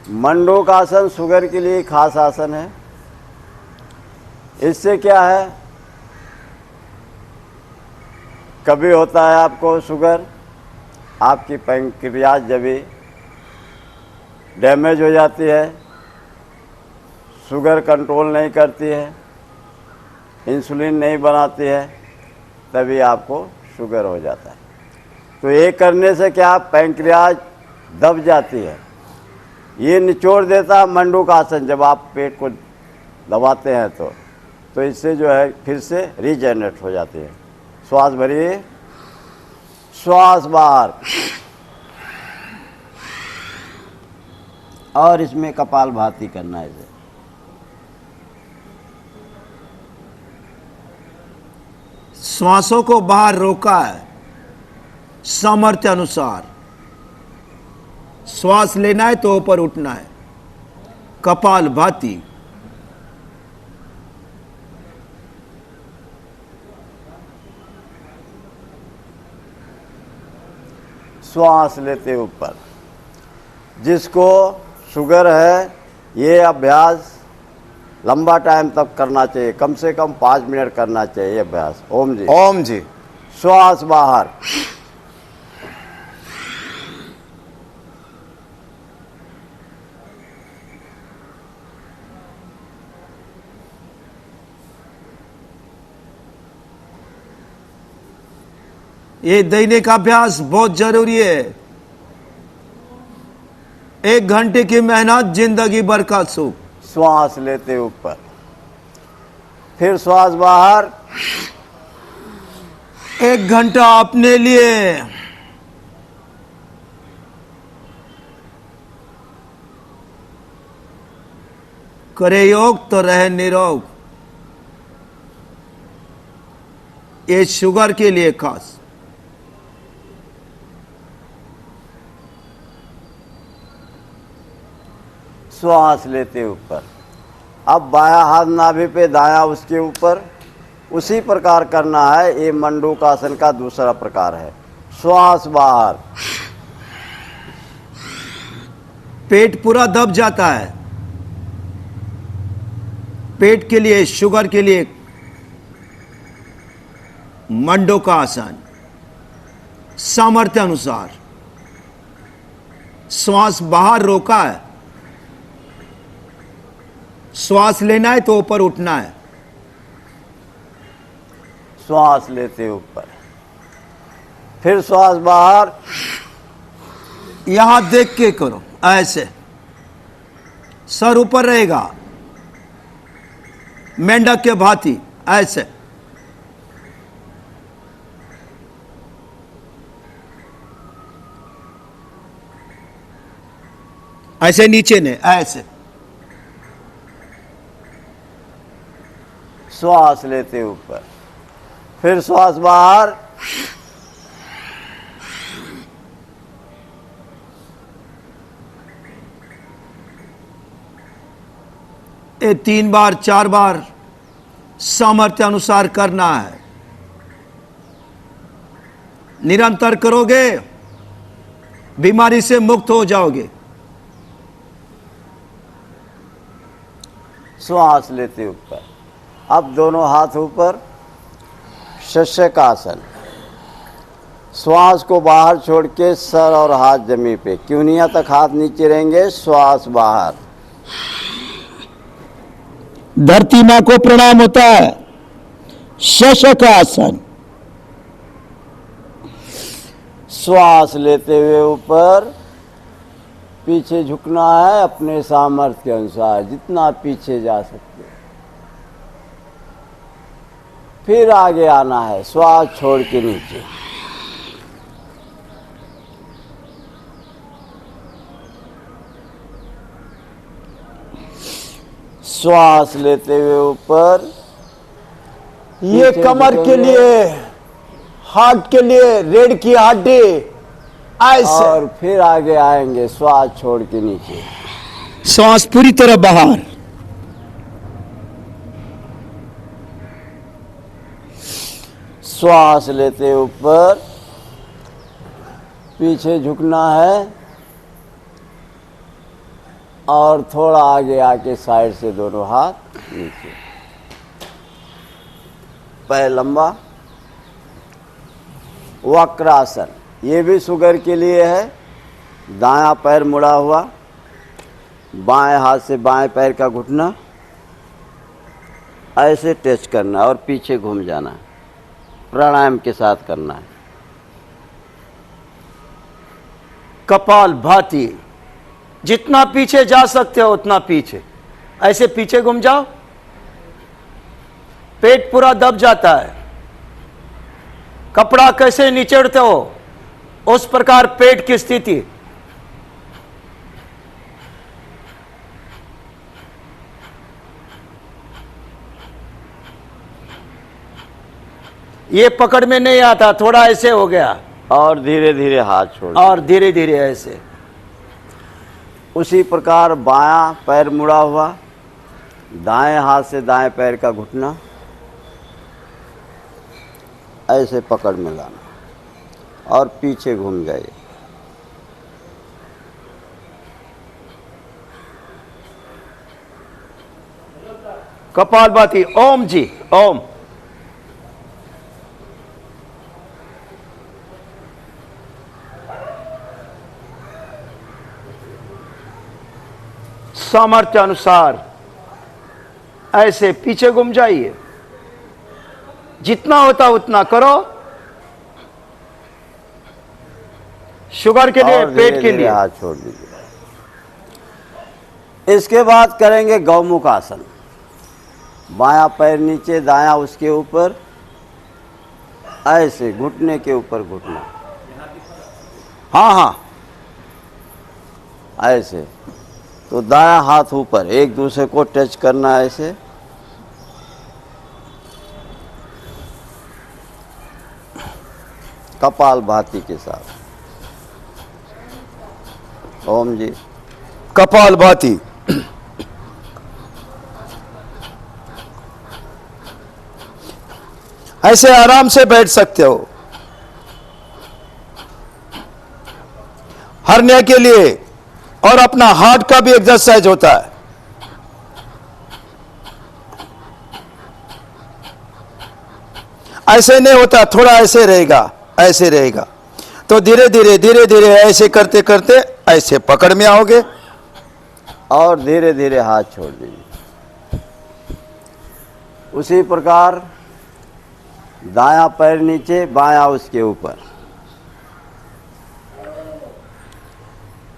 मंडूक आसन शुगर के लिए खास आसन है। इससे क्या है, कभी होता है आपको शुगर, आपकी पैंक्रियाज जब डैमेज हो जाती है, शुगर कंट्रोल नहीं करती है, इंसुलिन नहीं बनाती है, तभी आपको शुगर हो जाता है। तो ये करने से क्या, पैंक्रियाज दब जाती है, ये निचोड़ देता है मंडूक आसन। जब आप पेट को दबाते हैं तो इससे जो है फिर से रीजनरेट हो जाती है। श्वास भरिए, श्वास बाहर, और इसमें कपालभाति करना है। इसे श्वासों को बाहर रोका है, सामर्थ्य अनुसार श्वास लेना है तो ऊपर उठना है, कपालभाति। श्वास लेते ऊपर। जिसको शुगर है, ये अभ्यास लंबा टाइम तक करना चाहिए, कम से कम 5 मिनट करना चाहिए ये अभ्यास। ओम जी। ओम जी। श्वास बाहर, ये दैनिक अभ्यास बहुत जरूरी है। 1 घंटे की मेहनत, जिंदगी भर का सुख। श्वास लेते ऊपर, फिर श्वास बाहर, 1 घंटा अपने लिए। करे योग तो रहे निरोग। ये शुगर के लिए खास। श्वास लेते ऊपर। अब बायां हाथ नाभि पे, दायां उसके ऊपर, उसी प्रकार करना है। ये मंडूक आसन का दूसरा प्रकार है। श्वास बाहर, पेट पूरा दब जाता है। पेट के लिए, शुगर के लिए मंडूक आसन, सामर्थ्य अनुसार श्वास बाहर रोका है, श्वास लेना है तो ऊपर उठना है। श्वास लेते ऊपर, फिर श्वास बाहर। यहां देख के करो, ऐसे सर ऊपर रहेगा, मेंढक के भांति ऐसे। ऐसे नीचे ने, ऐसे। श्वास लेते ऊपर, फिर श्वास बाहर। ये 3 बार 4 बार सामर्थ्य अनुसार करना है। निरंतर करोगे, बीमारी से मुक्त हो जाओगे। श्वास लेते ऊपर। अब दोनों हाथ ऊपर, शस्यकासन। श्वास को बाहर छोड़ के सर और हाथ जमीन पे, क्यूनिया तक हाथ नीचे रहेंगे। श्वास बाहर, धरती मां को प्रणाम होता है। शस्यकासन। श्वास लेते हुए ऊपर, पीछे झुकना है अपने सामर्थ्य के अनुसार, जितना पीछे जा सकते। फिर आगे आना है, श्वास छोड़ के नीचे। श्वास लेते हुए ऊपर। ये कमर के लिए, हार्ट के लिए, रीढ़ की हड्डी, ऐसे। और फिर आगे आएंगे, श्वास छोड़ के नीचे। श्वास पूरी तरह बाहर। श्वास लेते ऊपर, पीछे झुकना है, और थोड़ा आगे आके साइड से दोनों हाथ नीचे, पैर लंबा। वक्रासन, ये भी शुगर के लिए है। दायां पैर मुड़ा हुआ, बाएं हाथ से बाएं पैर का घुटना ऐसे टच करना और पीछे घूम जाना, प्राणायाम के साथ करना है। कपाल भाती, जितना पीछे जा सकते हो उतना पीछे, ऐसे पीछे घूम जाओ, पेट पूरा दब जाता है। कपड़ा कैसे निचोड़ते हो उस प्रकार पेट की स्थिति। ये पकड़ में नहीं आता, थोड़ा ऐसे हो गया और धीरे धीरे हाथ छोड़, और धीरे धीरे ऐसे। उसी प्रकार बायां पैर मुड़ा हुआ, दाएं हाथ से दाएं पैर का घुटना ऐसे पकड़ में लाना और पीछे घूम गए। कपालभाति, ओम जी, ओम। सामर्थ्य अनुसार ऐसे पीछे घूम जाइए, जितना होता उतना करो। शुगर के लिए, और पेट धीरे के धीरे लिए। हाथ छोड़ दीजिए। इसके बाद करेंगे गौमुख आसन। बायां पैर नीचे, दायां उसके ऊपर, ऐसे घुटने के ऊपर घुटना। हाँ हाँ, ऐसे। तो दायां हाथ ऊपर, एक दूसरे को टच करना ऐसे। कपालभाति के साथ। ओम जी। कपालभाति, ऐसे आराम से बैठ सकते हो। हर्निया के लिए और अपना हार्ट का भी एक्सरसाइज होता है। ऐसे नहीं होता, थोड़ा ऐसे रहेगा, ऐसे रहेगा। तो धीरे धीरे धीरे धीरे ऐसे करते करते ऐसे पकड़ में आओगे और धीरे धीरे हाथ छोड़ दीजिए। उसी प्रकार दायां पैर नीचे, बायां उसके ऊपर,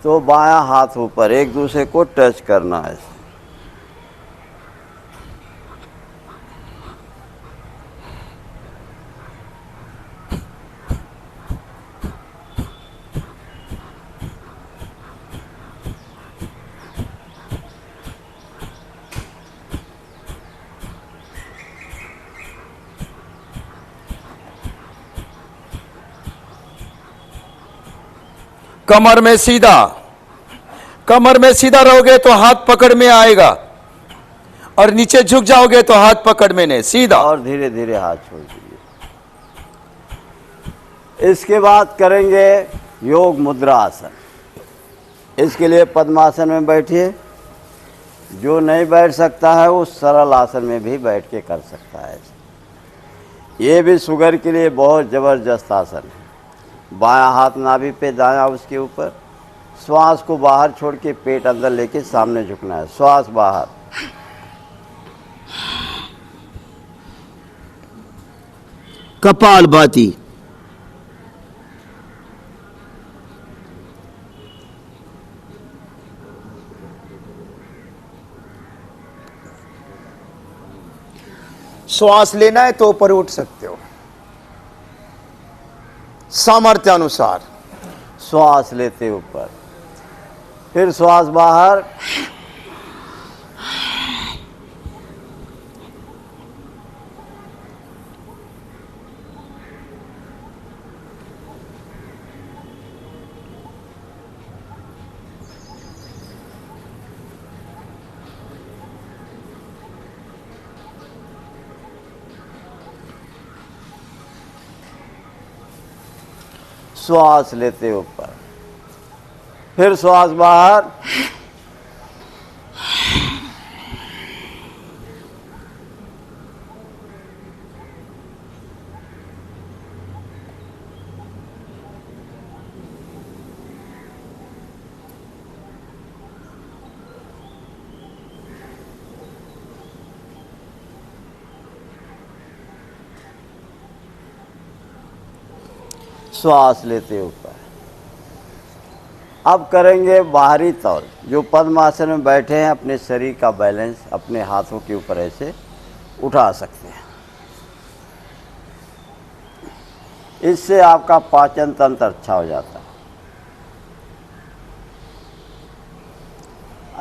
तो बायां हाथ ऊपर, एक दूसरे को टच करना है। कमर में सीधा, कमर में सीधा रहोगे तो हाथ पकड़ में आएगा, और नीचे झुक जाओगे तो हाथ पकड़ में नहीं, सीधा। और धीरे धीरे हाथ छोड़ दीजिए। इसके बाद करेंगे योग मुद्रा आसन। इसके लिए पद्मासन में बैठिए। जो नहीं बैठ सकता है वो सरल आसन में भी बैठ के कर सकता है। ये भी शुगर के लिए बहुत ज़बरदस्त आसन है। बायां हाथ नाभि पे, दायां उसके ऊपर। श्वास को बाहर छोड़ के पेट अंदर लेके सामने झुकना है। श्वास बाहर, कपालभाति, श्वास लेना है तो ऊपर उठ सकते हो, सामर्थ्य अनुसार। श्वास लेते ऊपर, फिर श्वास बाहर, श्वास लेते ऊपर, फिर श्वास बाहर, श्वास लेते ऊपर। अब करेंगे बाहरी तौल। जो पद्मासन में बैठे हैं अपने शरीर का बैलेंस अपने हाथों के ऊपर ऐसे उठा सकते हैं। इससे आपका पाचन तंत्र अच्छा हो जाता है।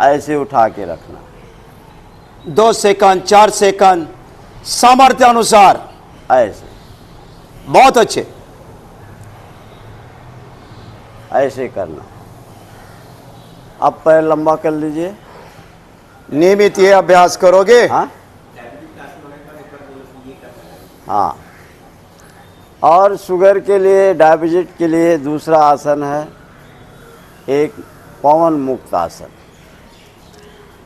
ऐसे उठा के रखना। 2 सेकंड 4 सेकंड सामर्थ्य अनुसार। ऐसे बहुत अच्छे। ऐसे करना। अब पैर लंबा कर लीजिए। नियमित ये अभ्यास करोगे। हाँ हाँ। और शुगर के लिए, डायबिटीज के लिए दूसरा आसन है एक पवन मुक्त आसन।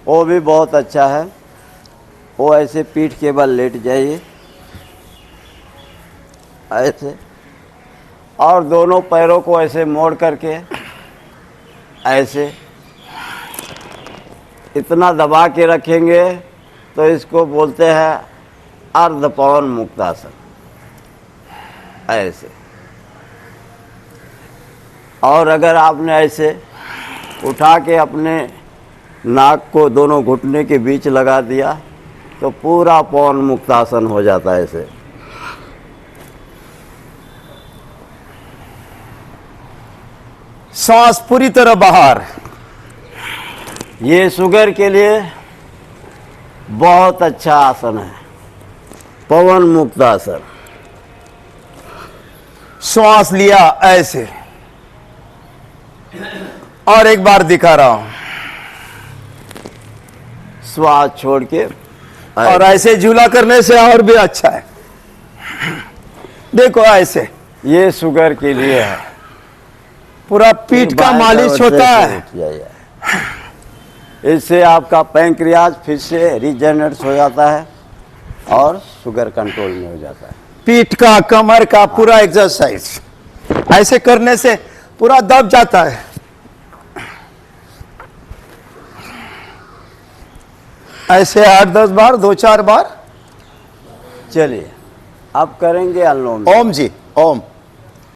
वो भी बहुत अच्छा है। वो ऐसे पीठ के बल लेट जाइए ऐसे, और दोनों पैरों को ऐसे मोड़ करके ऐसे इतना दबा के रखेंगे तो इसको बोलते हैं अर्ध पवन मुक्त आसन। ऐसे। और अगर आपने ऐसे उठा के अपने नाक को दोनों घुटने के बीच लगा दिया तो पूरा पवन मुक्त आसन हो जाता है। ऐसे सांस पूरी तरह बाहर। ये शुगर के लिए बहुत अच्छा आसन है, पवन मुक्त आसन। श्वास लिया ऐसे, और एक बार दिखा रहा हूं। श्वास छोड़ के और ऐसे झूला करने से और भी अच्छा है। देखो ऐसे, ये शुगर के लिए है। पूरा पीठ का बाएं मालिश तरफ से होता है। शुरू किया जाए। इससे आपका पैंक्रियाज फिर से रिजेनरेट हो जाता है और शुगर कंट्रोल में हो जाता है। पीठ का, कमर का पूरा एक्सरसाइज ऐसे करने से पूरा दब जाता है। ऐसे 8-10 बार, 2-4 बार। चलिए अब करेंगे अनुलोम। ओम जी, ओम।